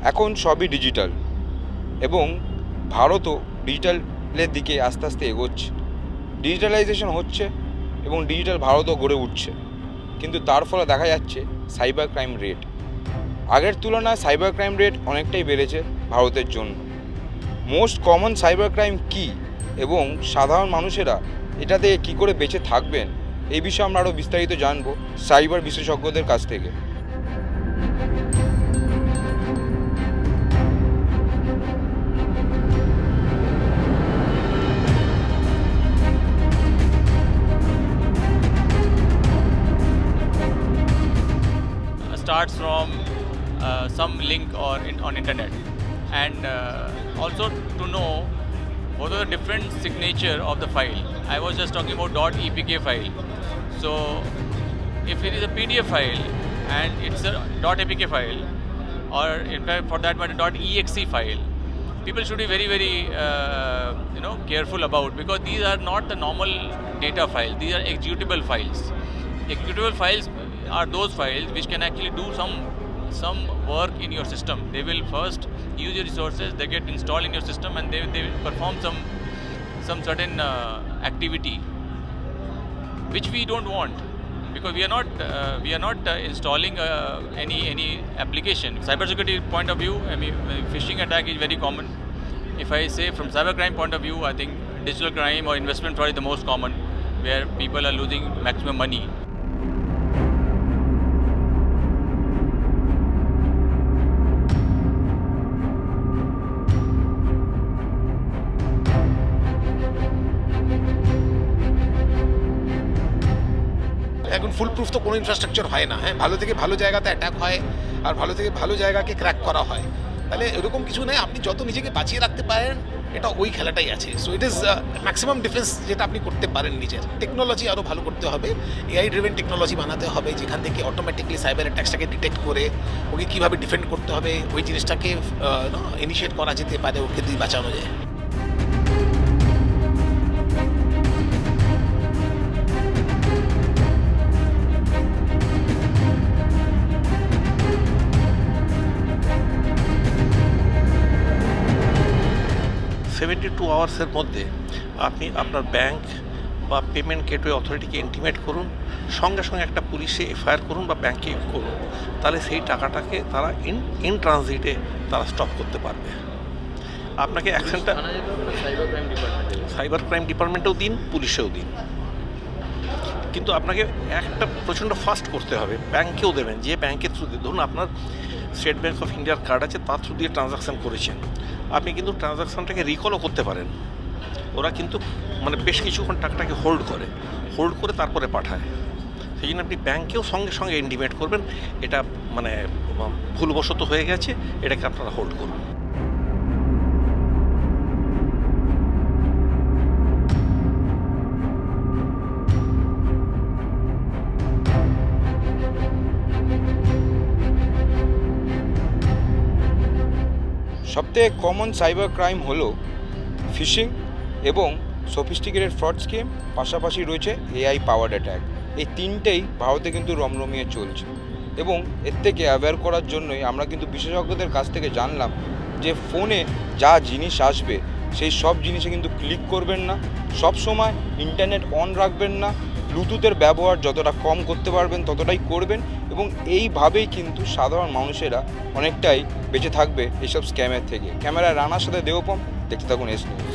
এখন সবই ডিজিটাল এবং ভারতও ডিজিটালের দিকে আস্তে আস্তে এগোচ্ছে। ডিজিটালাইজেশন হচ্ছে এবং ডিজিটাল ভারতও গড়ে উঠছে, কিন্তু তার ফলে দেখা যাচ্ছে সাইবার ক্রাইম রেট আগের তুলনায় সাইবার ক্রাইম রেট অনেকটাই বেড়েছে ভারতের জন্য। মোস্ট কমন সাইবার ক্রাইম কী এবং সাধারণ মানুষেরা এটা থেকে কী করে বেঁচে থাকবেন, এই বিষয়ে আমরা আরও বিস্তারিত জানবো সাইবার বিশেষজ্ঞদের কাছ থেকে। Starts from some link or on internet, and also to know what are the different signature of the file. I was just talking about .epk file. So if it is a PDF file and it's a .apk file, or in fact for that matter .exe file, people should be very careful about, because these are not the normal data files. These are executable files. Executable files are those files which can actually do some work in your system. They will first use your resources, they get installed in your system, and they will perform some certain activity which we don't want, because we are not installing any application. Cybersecurity point of view, I mean, phishing attack is very common. If I say from cybercrime point of view, I think digital crime or investment fraud is the most common, where people are losing maximum money. এখন full proof তো কোনো infrastructure হয় না। হ্যাঁ, ভালো থেকে ভালো জায়গাতে অ্যাটাক হয় আর ভালো থেকে ভালো জায়গাকে ক্র্যাক করা হয়। তাহলে এরকম কিছু নেই, আপনি যত নিজেকে বাঁচিয়ে রাখতে পারেন এটা ওই খেলাটাই আছে। So it is maximum defence যেটা আপনি করতে পারেন নিজের। টেকনোলজি আরও ভালো করতে হবে, এআই ড্রিভেন টেকনোলজি বানাতে হবে, যেখান থেকে অটোমেটিকলি সাইবার অ্যাটাকসটাকে ডিটেক্ট করে ওকে কীভাবে ডিফেন্ড করতে হবে ওই জিনিসটাকে ইনিশিয়েট করা যেতে পারে, ওকে দিয়ে বাঁচানো যায়। আওয়ার্সের মধ্যে আপনি আপনার ব্যাংক বা পেমেন্ট গেটওয়ে অথরিটিকে ইন্টিমেট করুন, সঙ্গে সঙ্গে একটা পুলিশে এফআইআর করুন বা ব্যাংকে করুন, তাহলে সেই টাকাটাকে তারা ইন ট্রানজিটে তারা স্টপ করতে পারবে। আপনাকে অ্যাকশনটা সাইবার ক্রাইম ডিপার্টমেন্টেও দিন, পুলিশেও দিন, কিন্তু আপনাকে একটা প্রচণ্ড ফাস্ট করতে হবে। ব্যাংকেও দেবেন, যে ব্যাংকের থ্রু দিয়ে, ধরুন আপনার স্টেট ব্যাংক অফ ইন্ডিয়ার কার্ড আছে, তার থ্রু দিয়ে ট্রানজাকশান করেছেন, আপনি কিন্তু ট্রানজাকশানটাকে রিকলও করতে পারেন। ওরা কিন্তু মানে বেশ কিছুক্ষণ টাকাটাকে হোল্ড করে তারপরে পাঠায়। সেই জন্য আপনি ব্যাংকেও সঙ্গে সঙ্গে ইন্টিমেট করবেন এটা মানে ভুলবশত হয়ে গেছে, এটাকে আপনারা হোল্ড করুন। সবথেকে কমন সাইবার ক্রাইম হলো ফিশিং এবং সফিস্টিকেটেড ফ্রড স্কিম, পাশাপাশি রয়েছে এআই পাওয়ার্ড অ্যাট্যাক। এই তিনটেই ভারতে কিন্তু রমরমিয়ে চলছে এবং এর থেকে অ্যাওয়্যার করার জন্যই আমরা কিন্তু বিশেষজ্ঞদের কাছ থেকে জানলাম যে ফোনে যা জিনিস আসবে সেই সব জিনিসে কিন্তু ক্লিক করবেন না, সব সময় ইন্টারনেট অন রাখবেন না, ব্লুটুথের ব্যবহার যতটা কম করতে পারবেন ততটাই করবেন, এবং এইভাবেই কিন্তু সাধারণ মানুষেরা অনেকটাই বেঁচে থাকবে এইসব স্ক্যামের থেকে। ক্যামেরায় রানার সাথে দেবপম, দেখতে থাকুন এস নিউজ।